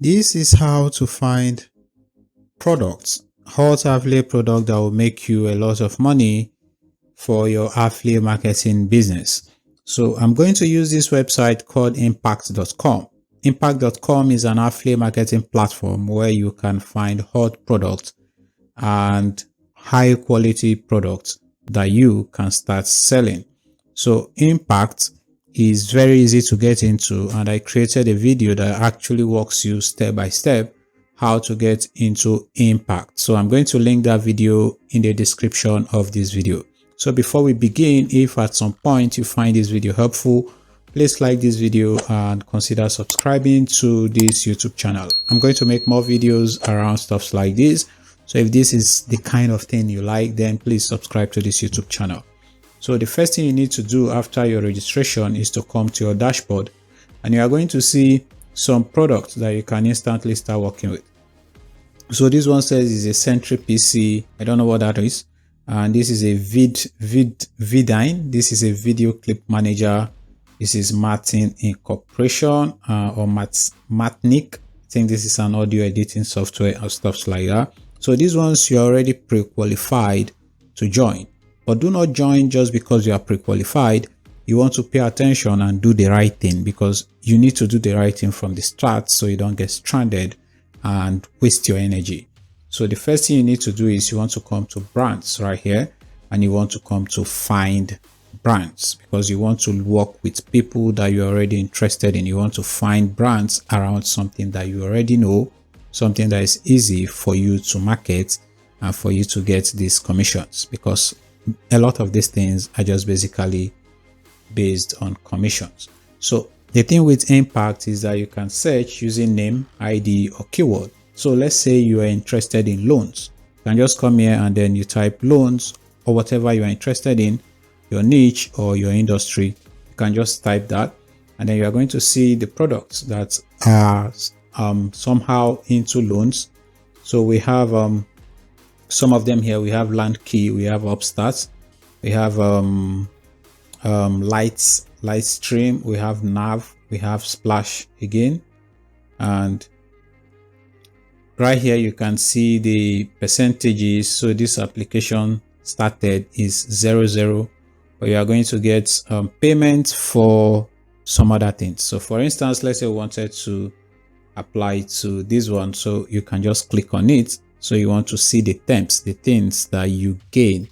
This is how to find products, hot affiliate product that will make you a lot of money for your affiliate marketing business. So I'm going to use this website called impact.com. Impact.com is an affiliate marketing platform where you can find hot products and high quality products that you can start selling. So Impact is very easy to get into, and I created a video that actually walks you step by step how to get into Impact. So I'm going to link that video in the description of this video. So before we begin, if at some point you find this video helpful, please like this video and consider subscribing to this YouTube channel. I'm going to make more videos around stuff like this. So if this is the kind of thing you like, then please subscribe to this YouTube channel. So the first thing you need to do after your registration is to come to your dashboard, and you are going to see some products that you can instantly start working with. So this one says is a Sentry PC. I don't know what that is. And this is a Vidine. This is a video clip manager. This is Martin Incorporation or Matnik. I think this is an audio editing software or stuff like that. So these ones you're already pre-qualified to join. But do not join just because you are pre-qualified. You want to pay attention and do the right thing, because you need to do the right thing from the start so you don't get stranded and waste your energy. So the first thing you need to do is you want to come to brands right here, and you want to come to find brands, because you want to work with people that you're already interested in. You want to find brands around something that you already know, something that is easy for you to market and for you to get these commissions, because a lot of these things are just basically based on commissions. So the thing with Impact is that you can search using name, ID, or keyword. So let's say you are interested in loans. You can just come here and then you type loans or whatever you are interested in, your niche or your industry. You can just type that, and then you are going to see the products that are somehow into loans. So we have some of them here. We have Landkey, we have Upstart, we have Lightstream, we have Nav, we have Splash again, and right here you can see the percentages. So this application started is 00, but you are going to get payment for some other things. So for instance, let's say we wanted to apply to this one, so you can just click on it. So you want to see the terms, the things that you gain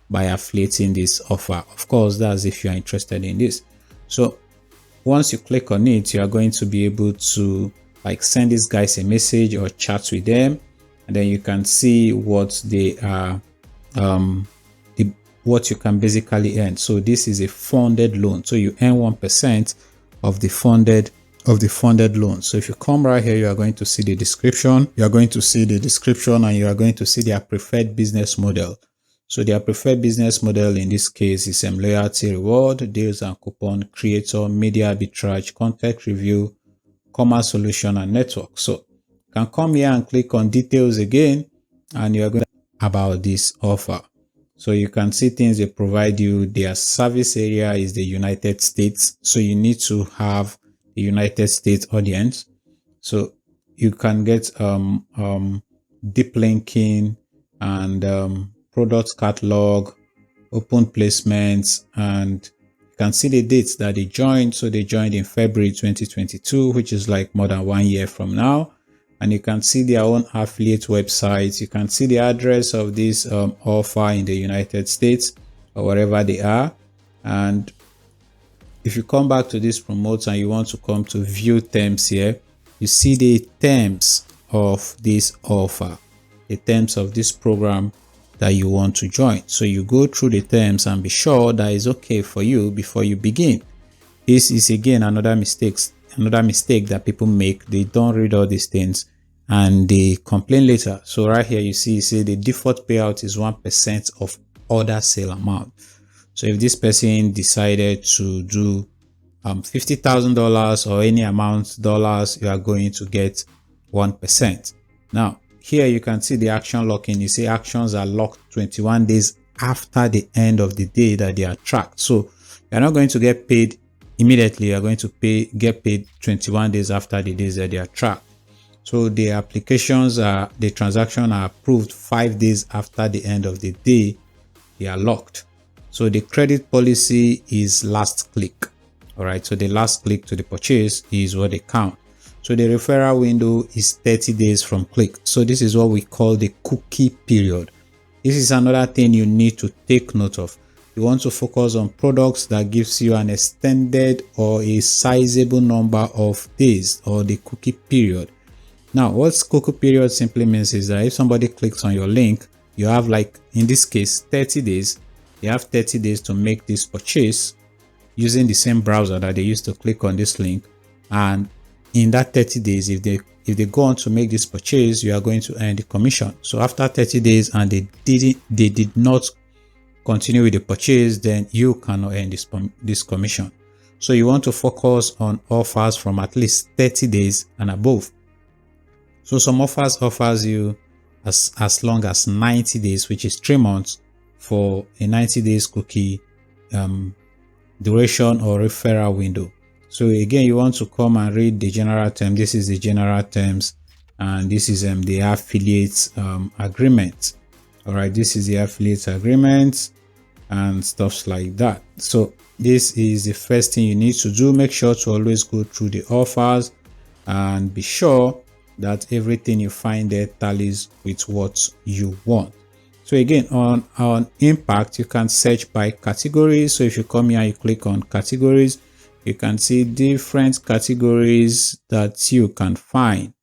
by affiliating this offer. Of course, that's if you are interested in this. So once you click on it, you are going to be able to like send these guys a message or chat with them, and then you can see what they are, what you can basically earn. So this is a funded loan, so you earn 1% of the funded loan. So if you come right here, you are going to see the description. You are going to see the description, and you are going to see their preferred business model. So their preferred business model in this case is loyalty reward, deals and coupon, creator, media arbitrage, content review, commerce solution, and network. So you can come here and click on details again, and you are going to about this offer. So you can see things they provide you. Their service area is the United States. So you need to have the United States audience. So you can get deep linking and product catalog, open placements, and you can see the dates that they joined. So they joined in February 2022, which is like more than 1 year from now. And you can see their own affiliate websites. You can see the address of this offer in the United States or wherever they are. And if you come back to this promote and you want to come to view terms here, you see the terms of this offer, the terms of this program that you want to join. So you go through the terms and be sure that is okay for you before you begin. This is again another mistake that people make. They don't read all these things and they complain later. So right here you see the default payout is 1% of order sale amount. So if this person decided to do $50,000 or any amount dollars, you are going to get 1%. Now here you can see the action locking. You see actions are locked 21 days after the end of the day that they are tracked. So you're not going to get paid immediately. You're going to get paid 21 days after the days that they are tracked. So the the transaction are approved 5 days after the end of the day. They are locked. So the credit policy is last click. All right. So the last click to the purchase is what they count. So the referral window is 30 days from click. So this is what we call the cookie period. This is another thing you need to take note of. You want to focus on products that gives you an extended or a sizable number of days, or the cookie period. Now, what cookie period simply means is that if somebody clicks on your link, you have, like in this case, 30 days. You have 30 days to make this purchase using the same browser that they used to click on this link. And in that 30 days, if they go on to make this purchase, you are going to earn the commission. So after 30 days and they did not continue with the purchase, then you cannot earn this commission. So you want to focus on offers from at least 30 days and above. So some offers you as long as 90 days, which is 3 months for a 90 days cookie duration or referral window. So again, you want to come and read the general term. This is the general terms, and this is the affiliate agreement. All right, this is the affiliate agreement and stuff like that. So this is the first thing you need to do. Make sure to always go through the offers and be sure that everything you find there tallies with what you want. So again, on impact, you can search by categories. So if you come here and you click on categories, you can see different categories that you can find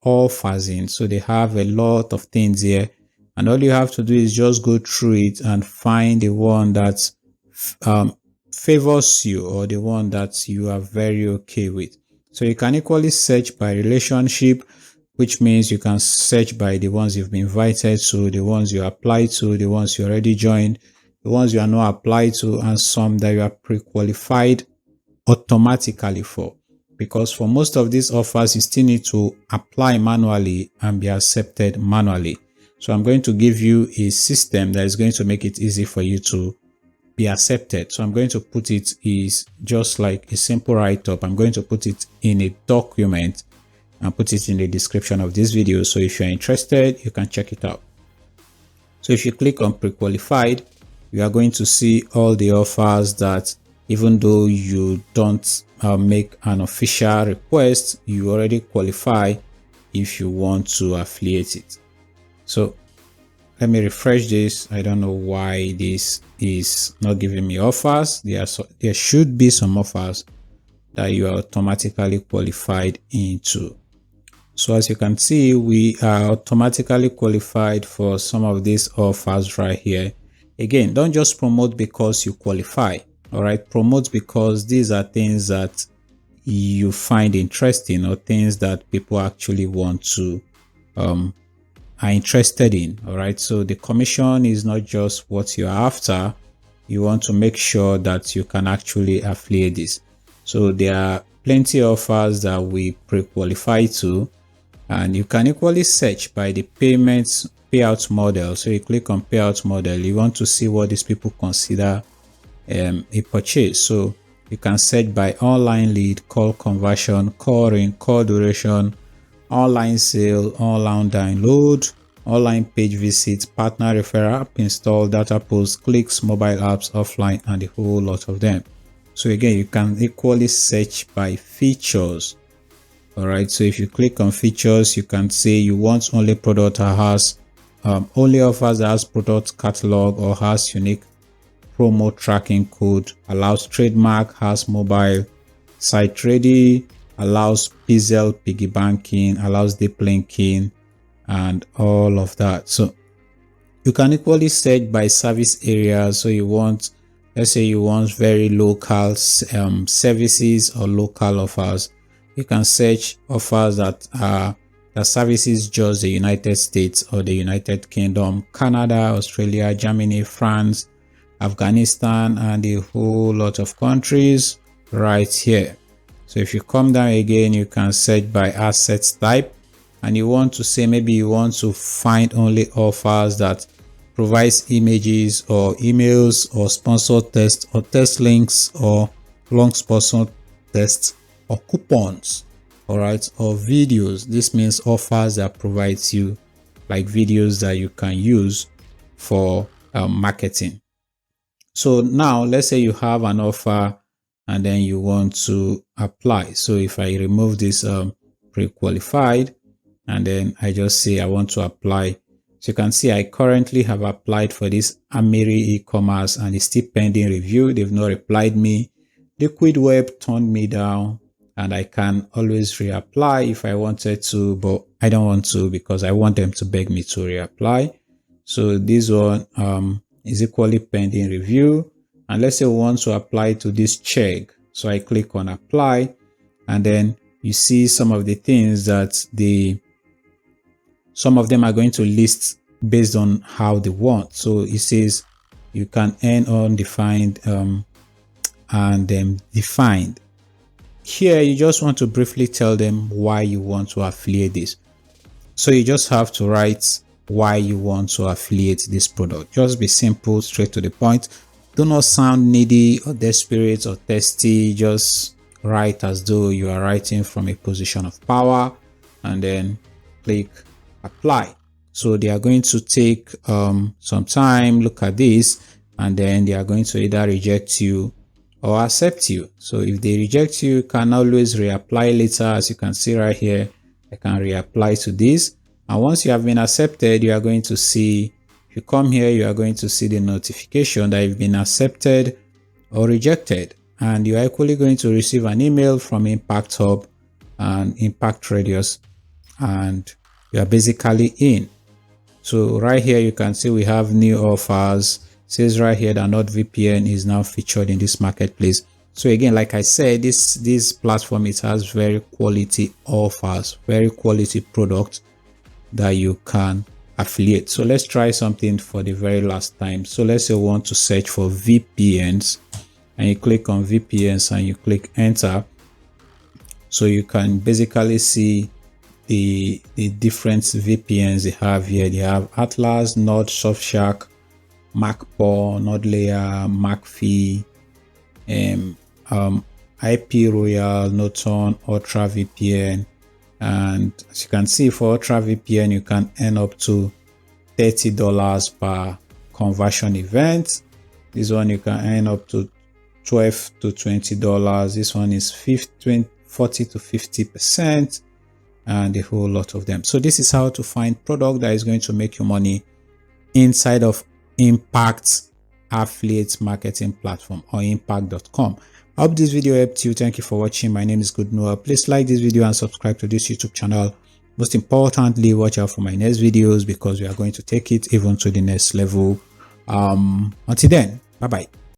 offers in. So they have a lot of things here, and all you have to do is just go through it and find the one that favors you, or the one that you are very okay with. So you can equally search by relationship, which means you can search by the ones you've been invited to, the ones you applied to, the ones you already joined, the ones you are not applied to, and some that you are pre-qualified automatically for. Because for most of these offers, you still need to apply manually and be accepted manually. So I'm going to give you a system that is going to make it easy for you to be accepted. So I'm going to put it is just like a simple write-up. I'm going to put it in a document and put it in the description of this video. So if you're interested, you can check it out. So if you click on pre-qualified, you are going to see all the offers that, even though you don't make an official request, you already qualify if you want to affiliate it. So let me refresh this. I don't know why this is not giving me offers. There should be some offers that you are automatically qualified into. So as you can see, we are automatically qualified for some of these offers right here. Again, don't just promote because you qualify. All right, promote because these are things that you find interesting, or things that people actually want to are interested in. All right, so the commission is not just what you're after. You want to make sure that you can actually affiliate this. So there are plenty of offers that we pre-qualify to, and you can equally search by the payout model. So you click on payout model. You want to see what these people consider a purchase. So you can search by online lead, call conversion, call ring, call duration, online sale, online download, online page visits, partner referral, app install, data post, clicks, mobile apps, offline, and a whole lot of them. So again, you can equally search by features. All right, so if you click on features, you can say you want only product that has only offers that has product catalog or has unique promo tracking code, allows trademark, has mobile, site ready, allows Pixel piggy banking, allows deep linking, and all of that. So you can equally search by service areas. So you want, let's say you want very local services or local offers. You can search offers that services just the United States or the United Kingdom, Canada, Australia, Germany, France, Afghanistan, and a whole lot of countries right here. So if you come down again, you can search by assets type, and you want to say maybe you want to find only offers that provides images or emails or sponsored tests or test links or long sponsored tests or coupons. all right, or videos. This means offers that provides you like videos that you can use for marketing. So now let's say you have an offer and then you want to apply. So if I remove this pre-qualified and then I just say I want to apply, so you can see I currently have applied for this 𝐀𝐟𝐼𝐸 e-commerce and it's still pending review. They've not replied me. Liquid Web turned me down, and I can always reapply if I wanted to, but I don't want to because I want them to beg me to reapply. So this one is equally pending review. And let's say we want to apply to this check. So I click on apply, and then you see some of the things that some of them are going to list based on how they want. So it says you can earn undefined and defined. Here you just want to briefly tell them why you want to affiliate this. So you just have to write why you want to affiliate this product. Just be simple, straight to the point. Do not sound needy or desperate or thirsty. Just write as though you are writing from a position of power, and then click apply. So they are going to take some time, look at this, and then they are going to either reject you or accept you. So if they reject you, you can always reapply later. As you can see right here, I can reapply to this. And once you have been accepted, you are going to see, if you come here, you are going to see the notification that you've been accepted or rejected. And you are equally going to receive an email from Impact Hub and Impact Radius, and you are basically in. So right here, you can see we have new offers. It says right here that NordVPN is now featured in this marketplace. So again, like I said, this platform, it has very quality offers, very quality products that you can affiliate. So let's try something for the very last time. So let's say we want to search for VPNs, and you click on VPNs and you click enter. So you can basically see the different VPNs they have here. They have Atlas, Nord, Surfshark, MacPaw, NordLayer, McAfee, IP Royal, Norton, Ultra VPN. And as you can see, for Ultra VPN, you can earn up to $30 per conversion event. This one you can earn up to $12 to $20. This one is 40 to 50%, and a whole lot of them. So this is how to find product that is going to make you money inside of Impact affiliate marketing platform, or impact.com. I hope this video helped you. Thank you for watching. My name is 𝐻𝐿𝐻𝐿. Please like this video and subscribe to this YouTube channel. Most importantly, watch out for my next videos because we are going to take it even to the next level. Until then, bye bye.